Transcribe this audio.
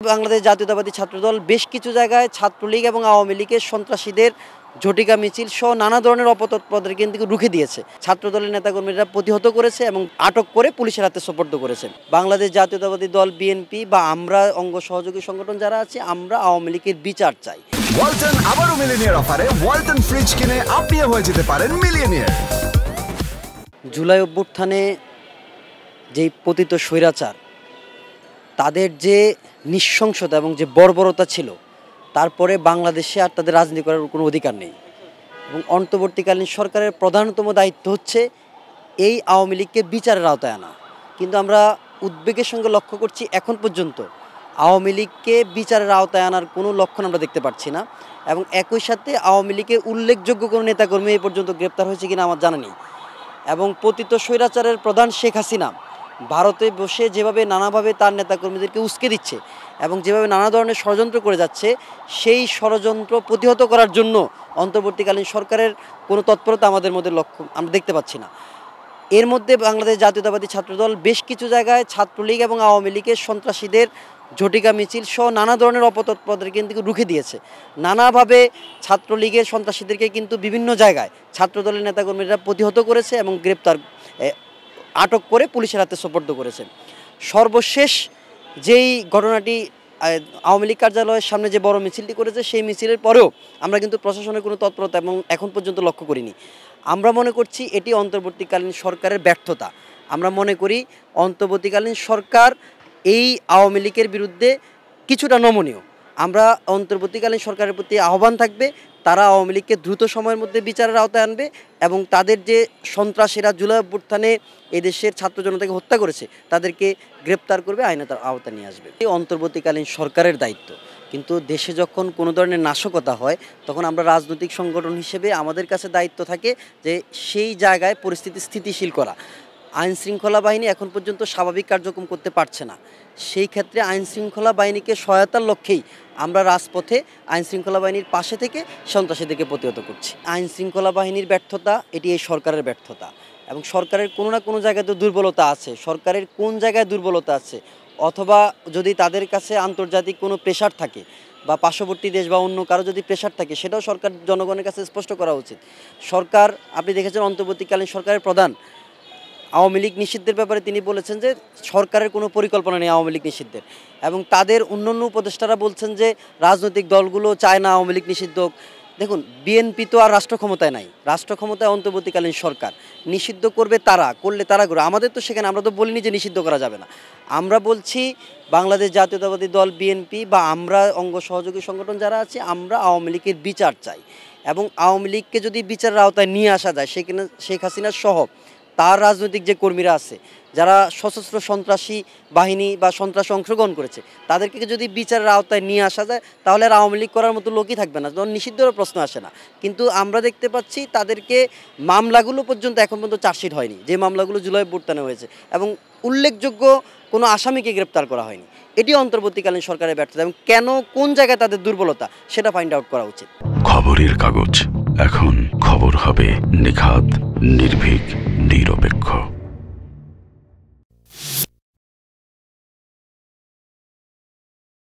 বাংলাদেশ জাতীয়তাবাদী ছাত্রদল বেশ কিছু জায়গায় ছাত্রলীগ এবং আওয়ামী লীগের সন্ত্রাসীদের ঝটিকা মিছিল সহ নানা ধরনের অপতৎপদের কিন্তু রুখে দিয়েছে। ছাত্রদলের নেতাকর্মীরা প্রতিহত করেছে এবং আটক করে পুলিশের হাতে সোপর্দ করেছে। বাংলাদেশ জাতীয়তাবাদী দল বিএনপি বা আমরা অঙ্গ সহযোগী সংগঠন যারা আছে, আমরা আওয়ামী লীগের বিচার চাই। ওয়ালটন আবারও মিলিয়নিয়ার অফারে ওয়ালটন ফ্রিজ কিনে আপনিও হয়ে যেতে পারেন মিলিয়নিয়ার। জুলাই অভ্যুত্থানে যেই পতিত স্বৈরাচার, তাদের যে নৃশংসতা এবং যে বর্বরতা ছিল, তারপরে বাংলাদেশে আর তাদের রাজনীতি করার কোনো অধিকার নেই। এবং অন্তর্বর্তীকালীন সরকারের প্রধানতম দায়িত্ব হচ্ছে এই আওয়ামী লীগকে বিচারের আওতায় আনা। কিন্তু আমরা উদ্বেগের সঙ্গে লক্ষ্য করছি, এখন পর্যন্ত আওয়ামী লীগকে বিচারের আওতায় আনার কোনো লক্ষণ আমরা দেখতে পাচ্ছি না। এবং একই সাথে আওয়ামী লীগের উল্লেখযোগ্য কোনো নেতাকর্মী এই পর্যন্ত গ্রেপ্তার হয়েছে কিনা আমার জানা নেই। এবং পতিত স্বৈরাচারের প্রধান শেখ হাসিনা ভারতে বসে যেভাবে নানাভাবে তার নেতাকর্মীদেরকে উস্কে দিচ্ছে এবং যেভাবে নানা ধরনের ষড়যন্ত্র করে যাচ্ছে, সেই ষড়যন্ত্র প্রতিহত করার জন্য অন্তর্বর্তীকালীন সরকারের কোনো তৎপরতা আমাদের মধ্যে লক্ষ্য আমরা দেখতে পাচ্ছি না। এর মধ্যে বাংলাদেশ জাতীয়তাবাদী ছাত্রদল বেশ কিছু জায়গায় ছাত্রলীগ এবং আওয়ামী লীগের সন্ত্রাসীদের ঝটিকা মিছিল সহ নানা ধরনের অপতৎপদের কিন্তু রুখে দিয়েছে। নানাভাবে ছাত্রলীগের সন্ত্রাসীদেরকে কিন্তু বিভিন্ন জায়গায় ছাত্রদলের নেতাকর্মীরা প্রতিহত করেছে এবং আটক করে পুলিশের হাতে সোপর্দ করেছেন। সর্বশেষ যেই ঘটনাটি আওয়ামী লীগ কার্যালয়ের সামনে যে বড় মিছিলটি করেছে, সেই মিছিলের পরেও আমরা কিন্তু প্রশাসনের কোনো তৎপরতা এবং এখন পর্যন্ত লক্ষ্য করিনি। আমরা মনে করছি এটি অন্তর্বর্তীকালীন সরকারের ব্যর্থতা। আমরা মনে করি অন্তর্বর্তীকালীন সরকার এই আওয়ামী লীগের বিরুদ্ধে কিছুটা নমনীয়। আমরা অন্তর্বর্তীকালীন সরকারের প্রতি আহ্বান থাকবে, তারা আওয়ামী লীগকে দ্রুত সময়ের মধ্যে বিচারের আওতায় আনবে এবং তাদের যে সন্ত্রাসীরা জুলাই অভ্যুত্থানে এদেশের ছাত্র জনতাকে হত্যা করেছে, তাদেরকে গ্রেপ্তার করবে, আইনের আওতায় নিয়ে আসবে। এই অন্তর্বর্তীকালীন সরকারের দায়িত্ব। কিন্তু দেশে যখন কোনো ধরনের নাশকতা হয়, তখন আমরা রাজনৈতিক সংগঠন হিসেবে আমাদের কাছে দায়িত্ব থাকে যে সেই জায়গায় পরিস্থিতি স্থিতিশীল করা। আইনশৃঙ্খলা বাহিনী এখন পর্যন্ত স্বাভাবিক কার্যক্রম করতে পারছে না। সেই ক্ষেত্রে আইনশৃঙ্খলা বাহিনীকে সহায়তার লক্ষ্যেই আমরা রাজপথে আইনশৃঙ্খলা বাহিনীর পাশে থেকে সন্ত্রাসীদেরকে প্রতিহত করছি। আইনশৃঙ্খলা বাহিনীর ব্যর্থতা এটি এই সরকারের ব্যর্থতা এবং সরকারের কোনো না কোনো জায়গায় তো দুর্বলতা আছে। সরকারের কোন জায়গায় দুর্বলতা আছে, অথবা যদি তাদের কাছে আন্তর্জাতিক কোনো প্রেশার থাকে বা পার্শ্ববর্তী দেশ বা অন্য কারো যদি প্রেশার থাকে, সেটাও সরকার জনগণের কাছে স্পষ্ট করা উচিত। সরকার, আপনি দেখেছেন অন্তর্বর্তীকালীন সরকারের প্রধান আওয়ামী লীগ নিষিদ্ধের ব্যাপারে তিনি বলেছেন যে সরকারের কোনো পরিকল্পনা নেই আওয়ামী লীগ নিষিদ্ধের, এবং তাদের অন্যান্য উপদেষ্টারা বলছেন যে রাজনৈতিক দলগুলো চায় না আওয়ামী লীগ নিষিদ্ধ। দেখুন, বিএনপি তো আর রাষ্ট্র ক্ষমতায় নাই, রাষ্ট্র ক্ষমতায় অন্তর্বর্তীকালীন সরকার। নিষিদ্ধ করবে তারা, করলে তারা করবে, আমাদের তো সেখানে আমরা তো বলিনি যে নিষিদ্ধ করা যাবে না। আমরা বলছি বাংলাদেশ জাতীয়তাবাদী দল বিএনপি বা আমরা অঙ্গ সহযোগী সংগঠন যারা আছে, আমরা আওয়ামী লীগের বিচার চাই এবং আওয়ামী লীগকে যদি বিচারের আওতায় নিয়ে আসা যায়, সেখানে শেখ হাসিনা সহ তার রাজনৈতিক যে কর্মীরা আছে, যারা সশস্ত্র সন্ত্রাসী বাহিনী বা সন্ত্রাসে অংশগ্রহণ করেছে, তাদেরকে যদি বিচারের আওতায় নিয়ে আসা যায়, তাহলে আর আওয়ামী লীগ করার মতো লোকই থাকবে না, যখন নিষিদ্ধেরও প্রশ্ন আসে না। কিন্তু আমরা দেখতে পাচ্ছি তাদেরকে মামলাগুলো পর্যন্ত এখন পর্যন্ত চার্জশিট হয়নি, যে মামলাগুলো জুলাই অভ্যুত্থানে হয়েছে, এবং উল্লেখযোগ্য কোনো আসামিকে গ্রেপ্তার করা হয়নি। এটি অন্তর্বর্তীকালীন সরকারের ব্যর্থতা এবং কেন, কোন জায়গায় তাদের দুর্বলতা, সেটা ফাইন্ড আউট করা উচিত। খবরের কাগজ, এখন খবর হবে নিখাত, নির্ভীক, নিরপেক্ষ।